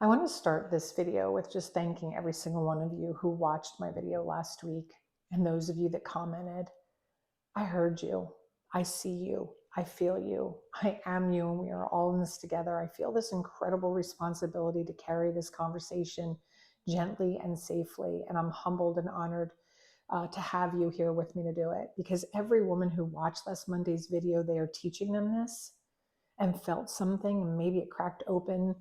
I want to start this video with just thanking every single one of you who watched my video last week and those of you that commented. I heard you. I see you. I feel you. I am you, and we are all in this together. I feel this incredible responsibility to carry this conversation gently and safely, and I'm humbled and honored to have you here with me to do it, because every woman who watched last Monday's video, they are teaching them this and felt something, and maybe it cracked open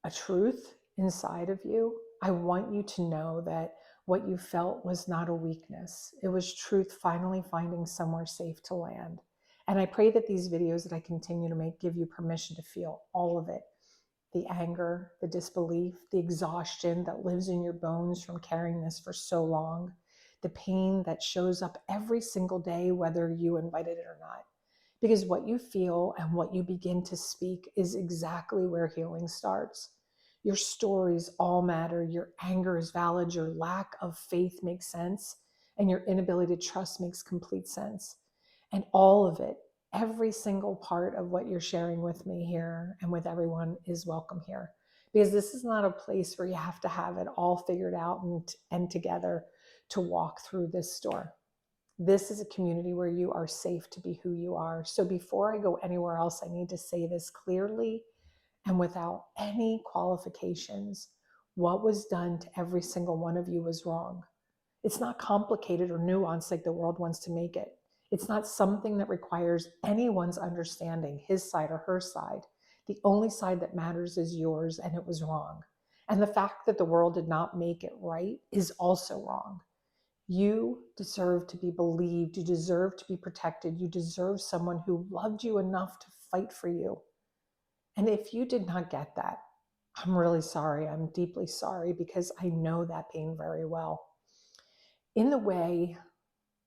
a truth inside of you. I want you to know that what you felt was not a weakness. It was truth finally finding somewhere safe to land. And I pray that these videos that I continue to make give you permission to feel all of it. The anger, the disbelief, the exhaustion that lives in your bones from carrying this for so long, the pain that shows up every single day, whether you invited it or not. Because what you feel and what you begin to speak is exactly where healing starts. Your stories all matter. Your anger is valid. Your lack of faith makes sense. And your inability to trust makes complete sense. And all of it, every single part of what you're sharing with me here and with everyone is welcome here. Because this is not a place where you have to have it all figured out and together to walk through this store. This is a community where you are safe to be who you are. So before I go anywhere else, I need to say this clearly and without any qualifications. What was done to every single one of you was wrong. It's not complicated or nuanced like the world wants to make it. It's not something that requires anyone's understanding, his side or her side. The only side that matters is yours, and it was wrong. And the fact that the world did not make it right is also wrong. You deserve to be believed. You deserve to be protected. You deserve someone who loved you enough to fight for you. And if you did not get that, I'm really sorry. I'm deeply sorry, because I know that pain very well. In the way,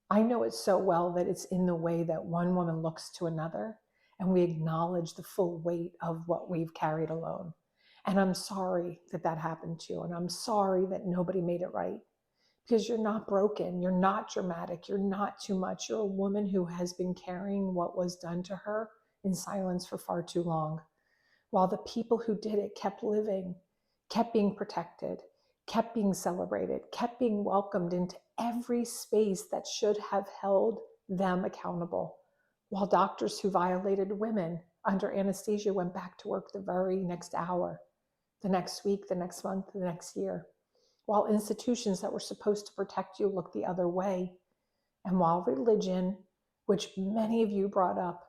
I know it so well that it's in the way that one woman looks to another and we acknowledge the full weight of what we've carried alone. And I'm sorry that that happened to you. And I'm sorry that nobody made it right. Because you're not broken, you're not dramatic, you're not too much. You're a woman who has been carrying what was done to her in silence for far too long, while the people who did it kept living, kept being protected, kept being celebrated, kept being welcomed into every space that should have held them accountable, while doctors who violated women under anesthesia went back to work the very next hour, the next week, the next month, the next year, while institutions that were supposed to protect you looked the other way, and while religion, which many of you brought up,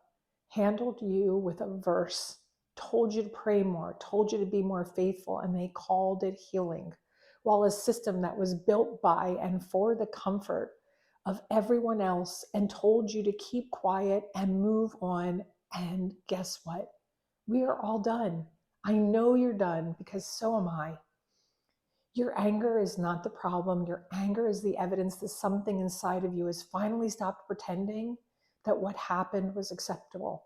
handled you with a verse, told you to pray more, told you to be more faithful, and they called it healing, while a system that was built by and for the comfort of everyone else and told you to keep quiet and move on. And guess what? We are all done. I know you're done, because so am I. Your anger is not the problem. Your anger is the evidence that something inside of you has finally stopped pretending that what happened was acceptable.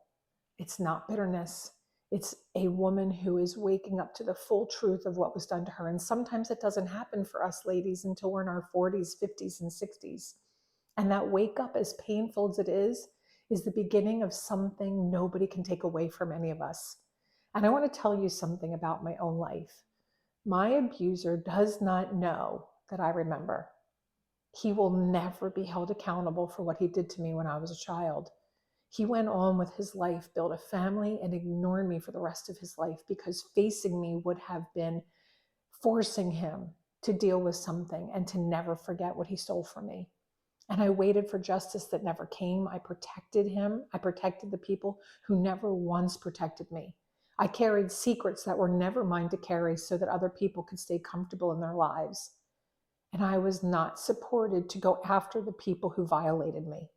It's not bitterness. It's a woman who is waking up to the full truth of what was done to her. And sometimes it doesn't happen for us ladies until we're in our 40s, 50s, and 60s. And that wake up, as painful as it is the beginning of something nobody can take away from any of us. And I want to tell you something about my own life. My abuser does not know that I remember. He will never be held accountable for what he did to me when I was a child. He went on with his life, built a family, and ignored me for the rest of his life, because facing me would have been forcing him to deal with something and to never forget what he stole from me. And I waited for justice that never came. I protected him. I protected the people who never once protected me. I carried secrets that were never mine to carry so that other people could stay comfortable in their lives. And I was not supported to go after the people who violated me.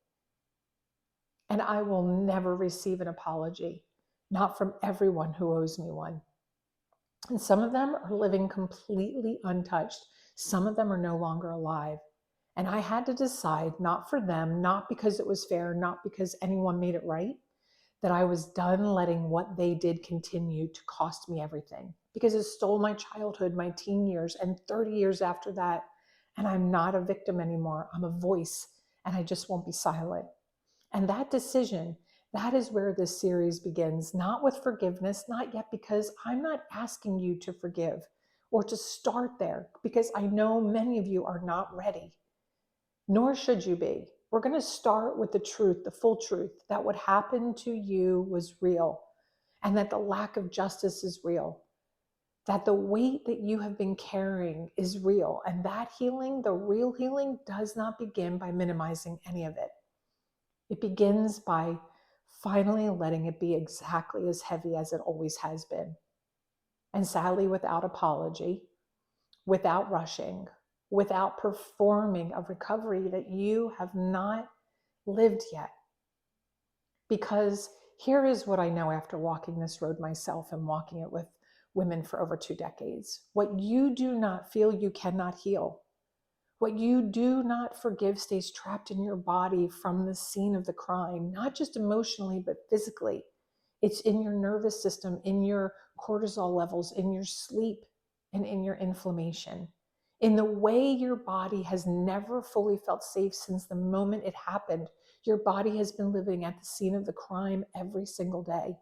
And I will never receive an apology, not from everyone who owes me one. And some of them are living completely untouched. Some of them are no longer alive. And I had to decide, not for them, not because it was fair, not because anyone made it right, that I was done letting what they did continue to cost me everything, because it stole my childhood, my teen years, and 30 years after that. And I'm not a victim anymore. I'm a voice, and I just won't be silent. And that decision That is where this series begins, not with forgiveness, not yet, because I'm not asking you to forgive or to start there, because I know many of you are not ready, nor should you be. We're going to start with the truth, the full truth, that what happened to you was real, and that the lack of justice is real, that the weight that you have been carrying is real. And that healing, the real healing, does not begin by minimizing any of it. It begins by finally letting it be exactly as heavy as it always has been. And sadly, without apology, without rushing, without performing a recovery that you have not lived yet. Because here is what I know after walking this road myself and walking it with women for over 2 decades. What you do not feel, you cannot heal. What you do not forgive stays trapped in your body from the scene of the crime, not just emotionally, but physically. It's in your nervous system, in your cortisol levels, in your sleep, and in your inflammation. In the way your body has never fully felt safe since the moment it happened. Your body has been living at the scene of the crime every single day.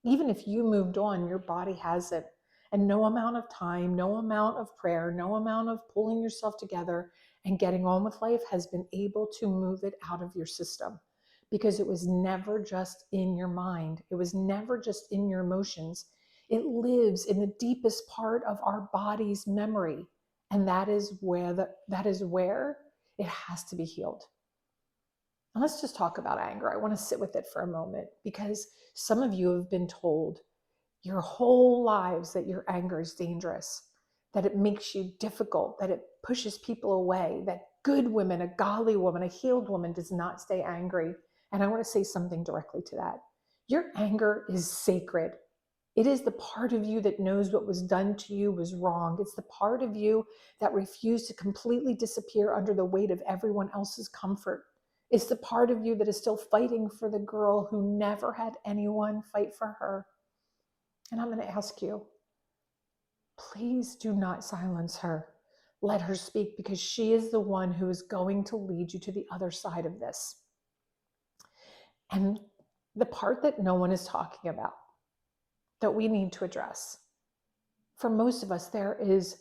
Even if you moved on, your body hasn't. And no amount of time, no amount of prayer, no amount of pulling yourself together and getting on with life has been able to move it out of your system, because it was never just in your mind. It was never just in your emotions. It lives in the deepest part of our body's memory. And that is where it has to be healed. And let's just talk about anger. I want to sit with it for a moment, because some of you have been told your whole lives that your anger is dangerous, that it makes you difficult, that it pushes people away, that good women, a godly woman, a healed woman does not stay angry. And I want to say something directly to that. Your anger is sacred. It is the part of you that knows what was done to you was wrong. It's the part of you that refused to completely disappear under the weight of everyone else's comfort. It's the part of you that is still fighting for the girl who never had anyone fight for her. And I'm going to ask you, please do not silence her. Let her speak, because she is the one who is going to lead you to the other side of this. And the part that no one is talking about, that we need to address. For most of us, there is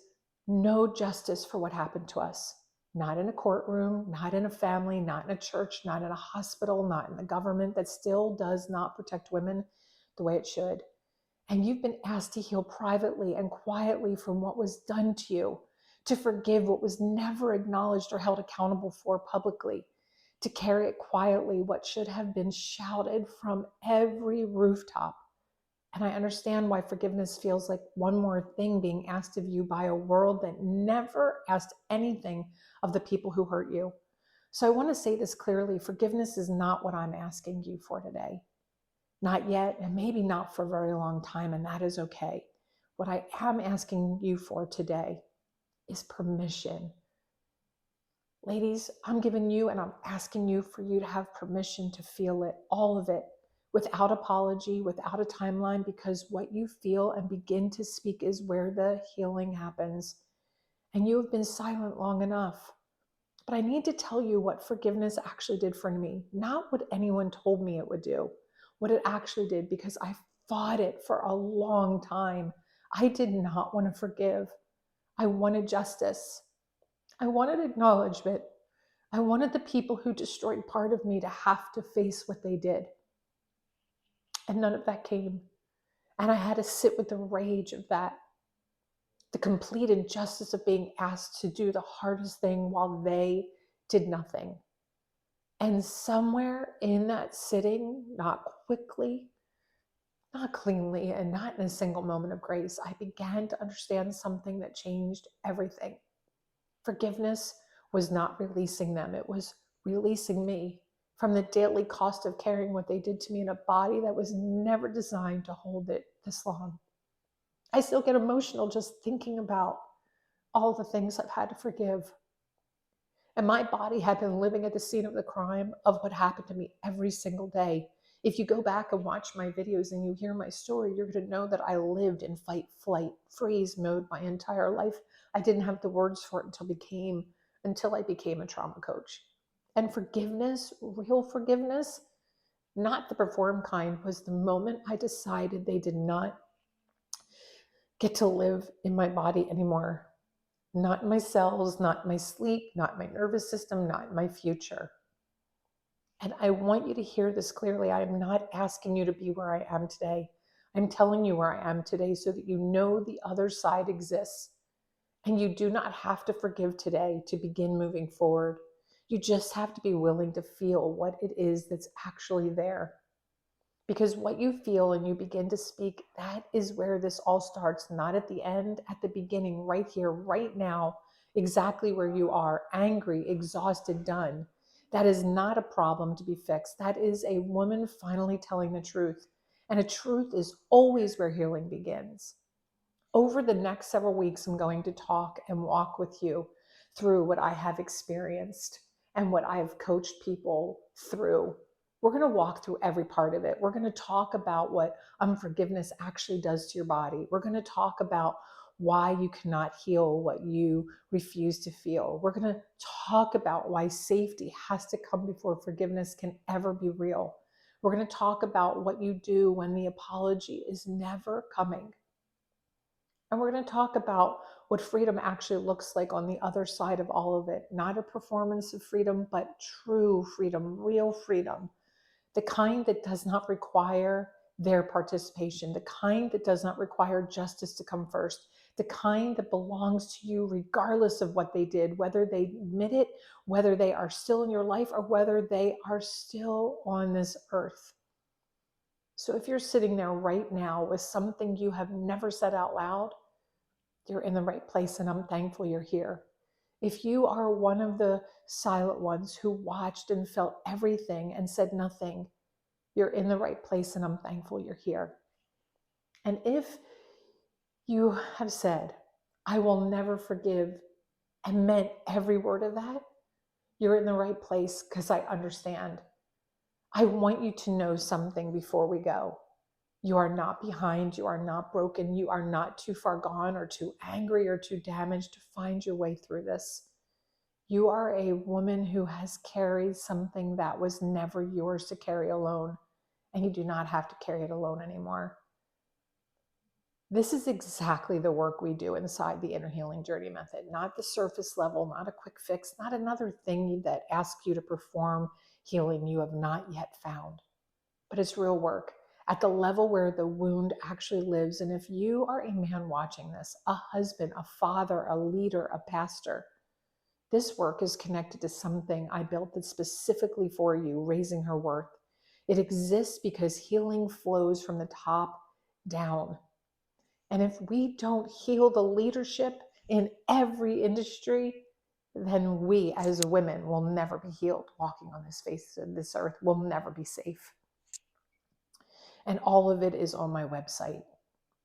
no justice for what happened to us. Not in a courtroom, not in a family, not in a church, not in a hospital, not in the government that still does not protect women the way it should. And you've been asked to heal privately and quietly from what was done to you, to forgive what was never acknowledged or held accountable for publicly, to carry it quietly, what should have been shouted from every rooftop. And I understand why forgiveness feels like one more thing being asked of you by a world that never asked anything of the people who hurt you. So I want to say this clearly: forgiveness is not what I'm asking you for today. Not yet, and maybe not for a very long time, and that is okay. What I am asking you for today is permission. Ladies, I'm giving you and I'm asking you for you to have permission to feel it, all of it, without apology, without a timeline, because what you feel and begin to speak is where the healing happens. And you have been silent long enough. But I need to tell you what forgiveness actually did for me, not what anyone told me it would do, what it actually did, because I fought it for a long time. I did not want to forgive. I wanted justice. I wanted acknowledgement. I wanted the people who destroyed part of me to have to face what they did. And none of that came. And I had to sit with the rage of that, the complete injustice of being asked to do the hardest thing while they did nothing. And somewhere in that sitting, not quickly, not cleanly, and not in a single moment of grace, I began to understand something that changed everything. Forgiveness was not releasing them. It was releasing me from the daily cost of carrying what they did to me in a body that was never designed to hold it this long. I still get emotional just thinking about all the things I've had to forgive. And my body had been living at the scene of the crime of what happened to me every single day. If you go back and watch my videos and you hear my story, you're going to know that I lived in fight, flight, freeze mode my entire life. I didn't have the words for it until I became a trauma coach. And forgiveness, real forgiveness, not the perform kind, was the moment I decided they did not get to live in my body anymore. Not in my cells, not in my sleep, not in my nervous system, not in my future. And I want you to hear this clearly. I am not asking you to be where I am today. I'm telling you where I am today so that you know the other side exists. And you do not have to forgive today to begin moving forward. You just have to be willing to feel what it is that's actually there. Because what you feel and you begin to speak, that is where this all starts, not at the end, at the beginning, right here, right now, exactly where you are, angry, exhausted, done. That is not a problem to be fixed. That is a woman finally telling the truth. And a truth is always where healing begins. Over the next several weeks, I'm going to talk and walk with you through what I have experienced and what I have coached people through. We're going to walk through every part of it. We're going to talk about what unforgiveness actually does to your body. We're going to talk about why you cannot heal what you refuse to feel. We're going to talk about why safety has to come before forgiveness can ever be real. We're going to talk about what you do when the apology is never coming. And we're going to talk about what freedom actually looks like on the other side of all of it. Not a performance of freedom, but true freedom, real freedom. The kind that does not require their participation, the kind that does not require justice to come first, the kind that belongs to you regardless of what they did, whether they admit it, whether they are still in your life, or whether they are still on this earth. So if you're sitting there right now with something you have never said out loud, you're in the right place, and I'm thankful you're here. If you are one of the silent ones who watched and felt everything and said nothing, you're in the right place, and I'm thankful you're here. And if you have said, I will never forgive, and meant every word of that, you're in the right place, because I understand. I want you to know something before we go. You are not behind. You are not broken. You are not too far gone or too angry or too damaged to find your way through this. You are a woman who has carried something that was never yours to carry alone, and you do not have to carry it alone anymore. This is exactly the work we do inside the Inner Healing Journey Method, not the surface level, not a quick fix, not another thing that asks you to perform healing you have not yet found, but it's real work at the level where the wound actually lives. And if you are a man watching this, a husband, a father, a leader, a pastor, this work is connected to something I built that's specifically for you, raising her worth. It exists because healing flows from the top down. And if we don't heal the leadership in every industry, then we as women will never be healed. Walking on this face of this earth will never be safe. And all of it is on my website,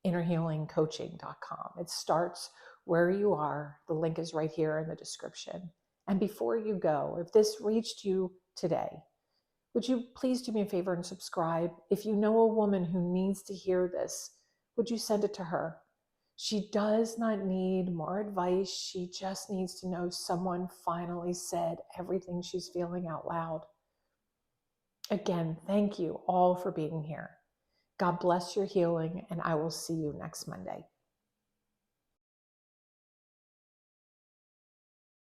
innerhealingcoaching.com. It starts where you are. The link is right here in the description. And before you go, if this reached you today, would you please do me a favor and subscribe? If you know a woman who needs to hear this, would you send it to her? She does not need more advice. She just needs to know someone finally said everything she's feeling out loud. Again, thank you all for being here. God bless your healing, and I will see you next Monday.